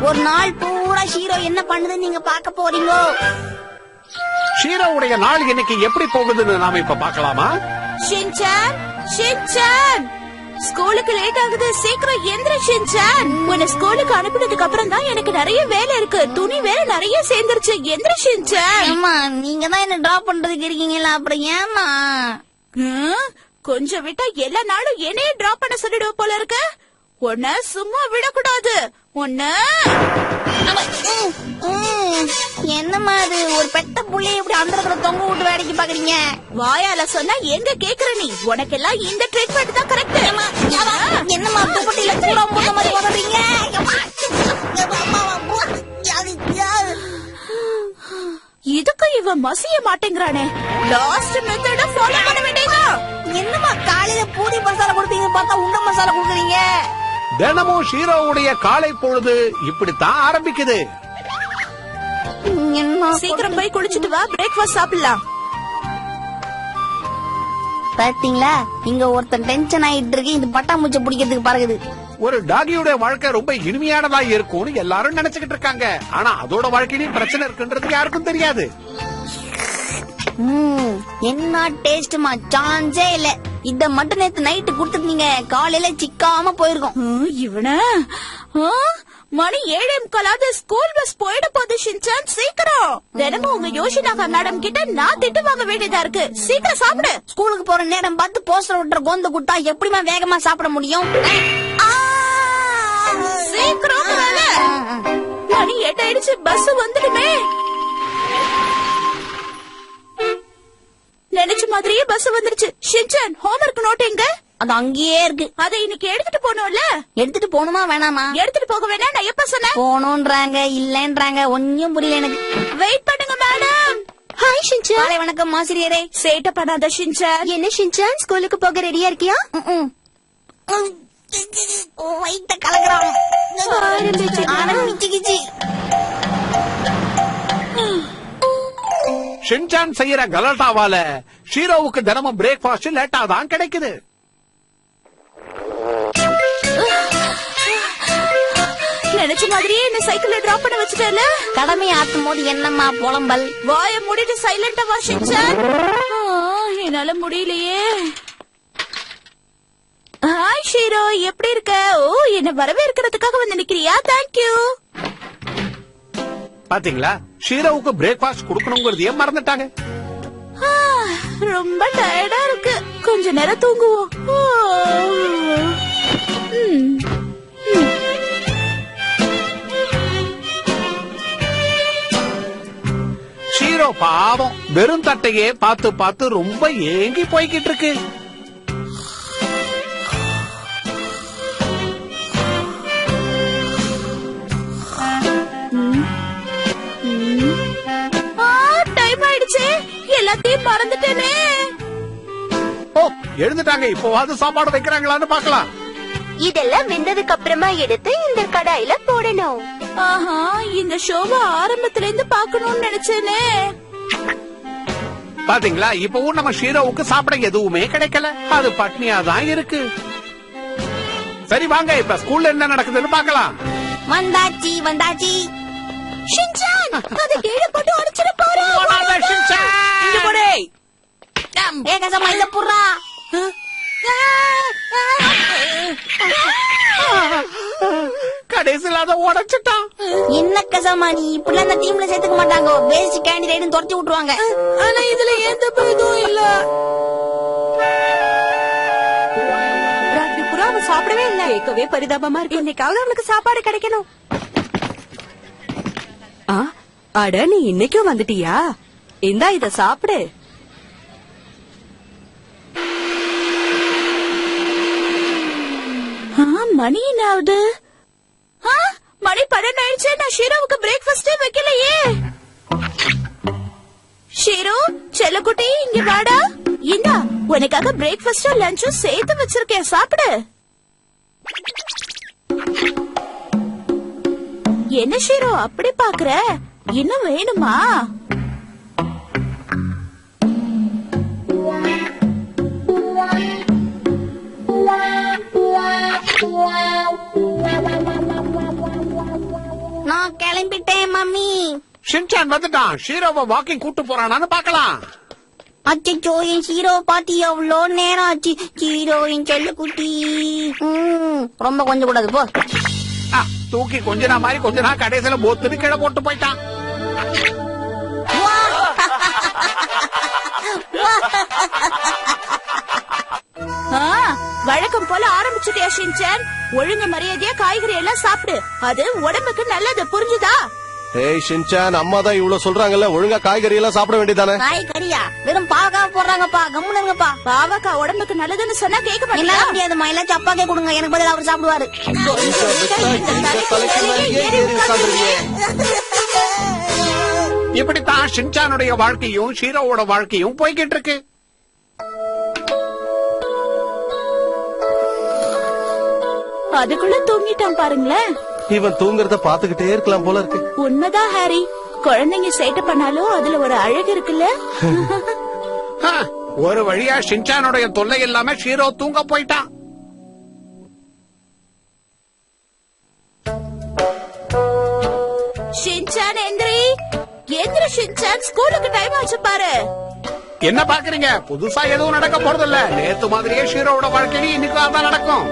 ஒரு நாள் பூரா ஷீரோ என்ன பண்ணுதுன்னு நீங்க பாக்க போறீங்க. ஷீரோவுடைய நாள் இன்னைக்கு எப்படி போகுதுன்னு நாம இப்ப பாக்கலாமா? ஷின்சான், ஷின்சான், ஸ்கூலுக்கு லேட் ஆகுது, சீக்கிரம் எந்திர ஷின்சான். உன்னை ஸ்கூலுக்கு அனுப்பினதுக்கு அப்புறம் தான் எனக்கு நிறைய வேலை இருக்கு, துணி வேற நிறைய சேர்ந்துருச்சு. எந்திர ஷின்சான். அம்மா நீங்க தான் என்ன டிராப் பண்றதுக்கு இருக்கீங்களா, அப்புறம் ஏமா? கொஞ்சம் விட்டா எல்லா நாளும் என்னையே டிராப் பண்ண சொல்லிடுவ போல இருக்கு. உன்ன சும்மா விடக்கூடாது. உன்ன என்னம்மா அது, ஒரு பெட்ட புள்ளைய இப்படி அந்த தொங்க விட்டு வேலைக்கு பாக்குறீங்க? வாயால சொன்னா எங்க கேக்குற நீ? உனக்கெல்லாம் இந்த ட்ரீட்மெண்ட் தான் கரெக்ட். என்னம்மா துப்பட்டில சூடா போட்ட மாதிரி வளர்றீங்க? இதுக்கு இவன் மசிய மாட்டேங்கிறானே. லாஸ்ட் மெத்தட ஃபாலோ பண்ண வேண்டியதா? என்னம்மா காலையில பூரி மசாலா கொடுப்பீங்க, பார்த்தா உண்ட மசாலா கொடுக்குறீங்க. தினமும் ஷீரோவுடைய காலை பொழுது இப்படித்தான் ஆரம்பிக்குது. சீக்கிரம் போய் குளிச்சுட்டு வா, பிரேக்ஃபாஸ்ட் சாப்பிடலாம். பாத்தீங்களா, இங்க ஒருத்தன் டென்ஷன் ஆயிட்டு இருக்கு, இந்த பட்டாம்பூச்சி பிடிக்கிறதுக்கு பறகுது. ஒரு டாகியோட வாழ்க்கை ரொம்ப இனிமையானதா இருக்கும்னு எல்லாரும் நினைச்சுக்கிட்டு இருக்காங்க. ஆனா அதோட வாழ்க்கையிலும் பிரச்சனை இருக்குன்றது யாருக்கும் தெரியாது. என்ன டேஸ்ட்மா, சான்ஸே இல்ல. இத மட்டும் நேத்து நைட்டு குடுத்துருந்தீங்க, காலையில சிக்காம போயிருக்கோம். இவன மணி 7:15 ஸ்கூல் பஸ் போயிட போகுது. ஷின்சான் சீக்கிரம். தினமும் உங்க யோஷினாகா மேடம் கிட்ட நான் திட்டு வாங்க வேண்டியதா இருக்கு. சீக்கிரம் சாப்பிடு. ஸ்கூலுக்கு போற நேரம் பார்த்து போஸ்டர் விட்டுற கோந்த குட்டா எப்படிமா வேகமா சாப்பிட முடியும்? சீக்கிரம் மணி 8 ஆயிடுச்சு, பஸ் வந்துடுமே. நினைச்ச மாதிரியே பஸ் வந்துருச்சு. ஷின்சான், ஹோம்வொர்க் நோட் எங்க? அது அங்கேயே இருக்கு. அதை இன்னைக்கு எடுத்துட்டு போனோம்ல. எடுத்துட்டு போகணுமா வேணாமா? எடுத்துட்டு போக வேணாம், நான் எப்ப சொன்னேன்? போகணும்ன்றாங்க, இல்லன்றாங்க, ஒன்னும் புரியல எனக்கு. வெயிட் பண்ணுங்க மேடம். Hi Shinchan. காலை வணக்கம் ஆசிரியரே. சேட்ட பண்ணாத ஷின்சான். என்ன ஷின்சான், ஸ்கூலுக்கு போக ரெடியா இருக்கியா? வயித்த கலக்குறான். ஆரம்பிச்சுக்கிச்சு. ஷின்சான் செய்யற கலாட்டாவால ஷீரோவுக்கு தினமும் பிரேக்ஃபாஸ்ட் லேட்டா தான் கிடைக்குது. நினைச்ச மாதிரியே என்ன சைக்கிள்ல டிராப் பண்ண வச்சுட்டேல. கடமை ஆத்தும் போது என்னம்மா புலம்பல்? வாய மூடிட்டு சைலண்டா வா ஷின்சான். என்னால முடியலையே. ஹாய் ஷீரோ, எப்படி இருக்க? ஓ, என்ன வரவேற்கிறதுக்காக வந்து நிக்கிறியா? தேங்க்யூ. பாத்தீங்களா, ஷீரோவுக்கு பிரேக்ஃபாஸ்ட் கொடுக்கணுங்கிறதையே மறந்துட்டாங்க. ரொம்ப டயர்டா இருக்கு, கொஞ்ச நேரம் தூங்குவோம். ஷீரோ பாவம் வெறும் தட்டையே பார்த்து பார்த்து ரொம்ப ஏங்கி போய்கிட்டு இருக்கு. டைம் ஆயிடுச்சு, எல்லாத்தையும் மறந்துட்டேனே. ஓ, எழுந்துட்டாங்க. இப்போவாது சாப்பாடு வைக்கிறாங்களான்னு பாக்கலாம். இதெல்லாம் வெந்ததுக்கு அப்புறமா எடுத்து இந்த கடாயில போடணும். ஆஹா, இந்த ஷோவை ஆரம்பத்துல இருந்து பாக்கணும்னு நினைச்சேனே. பாத்தீங்களா, இப்பவும் நம்ம ஷீரோவுக்கு சாப்பிட எதுவுமே கிடைக்கல. அது பட்னியா தான் இருக்கு. சரி வாங்க, இப்ப ஸ்கூல்ல என்ன நடக்குதுன்னு பாக்கலாம். வந்தாச்சி வந்தாச்சி. ஷின்சான், அதை கீழே போட்டு உடைச்சிட போறோம். இங்க போடு. ஏகசமா இத புறா. கடைசியில அதை உடைச்சிட்டான். என்ன கசமா, நீ இப்படிலாம் இந்த டீம்ல சேர்த்துக்க மாட்டாங்க, வேஸ்ட் கேண்டிடேட் துரத்தி விட்டுருவாங்க. ஆனா இதுல எந்த இதுவும் இல்ல. ராத்திரி புறா அவன் சாப்பிடவே இல்ல. கேட்கவே பரிதாபமா இருக்கு. இன்னைக்காவது அவனுக்கு சாப்பாடு கிடைக்கணும். அட, நீ இன்னைக்கும் வந்துட்டியா? இந்தா இத சாப்பிடு. மணி என்னாவது? மணி 12 ஆயிடுச்சு. நான் ஷீரோவுக்கு பிரேக்ஃபாஸ்டே வைக்கலையே. ஷீரோ செல்லக்குட்டி, இங்க வாடா. இந்தா, உனக்காக பிரேக்ஃபாஸ்டும் லஞ்சும் சேர்த்து வச்சிருக்கேன், சாப்பிடு. என்ன ஷீரோ அப்படி பாக்குற? இன்னும் வேணுமா? நான் கிளம்பிட்டேன் மம்மி. ஷின்சான் வந்துட்டான். ஷீரோவை வாக்கிங் கூட்டு போறானான்னு பாக்கலாம். அச்சோ, என் ஹீரோ பாத்தி எவ்வளோ நேரம் ஆச்சு. ஹீரோ என் செல்ல குட்டி. ரொம்ப கொஞ்சம் கூடாது போ. தூக்கி கொஞ்ச மாதிரி கொஞ்ச நாள் கடைசியில போத்துட்டு கீழே போட்டு போயிட்டான். வழக்கம் போல ஆரம்பிச்சுட்டியா ஷின்சான்? ஒழுங்கு மரியாதையா காய்கறி எல்லாம் சாப்பிடு. அது உடம்புக்கு நல்லது, புரிஞ்சுதா? ஏய் ஷின்சான், அம்மா தான் இவ்வளவு சொல்றாங்கல்ல, ஒழுங்கா காய்கறி எல்லாம் சாப்பிட வேண்டியதானே? காய்கறியா? வெறும் பாவக்காய் போடுறாங்கப்பா. கம்முன்னு இருங்கப்பா. பாவக்காய் உடம்புக்கு நல்லதுன்னு சொன்னா கேட்க மாட்டீங்களா? என்னால முடியாதுமா. எல்லாம் சப்பாக்கே கொடுங்க, எனக்கு பதில் அவர் சாப்பிடுவாரு. இப்படித்தான் ஷின்சானுடைய வாழ்க்கையும் ஷீரோவோட வாழ்க்கையும் போய்கிட்டு இருக்கு. அதுக்குள்ள தூங்கிட்டான் பாருங்களேன். இவன் தூங்குறத பாத்துக்கிட்டே இருக்கலாம் போல இருக்கு. உண்மைதான் ஹாரி, குழந்தைங்க சேட்டை பண்ணாலும் அதுல ஒரு அழகு இருக்குல்ல. ஒரு வழியா ஷின்சானுடைய தொல்லை இல்லாம ஷீரோ தூங்க போயிட்டான். ஷின்சான் எந்திரி, எந்திரி ஷின்சான், ஸ்கூலுக்கு டைம் ஆச்சு பாரு. என்ன பாக்குறீங்க? புதுசா எதுவும் நடக்க போறது இல்ல. நேத்து மாதிரியே ஷீரோவோட வாழ்க்கையில இன்னைக்கு அதான் நடக்கும்.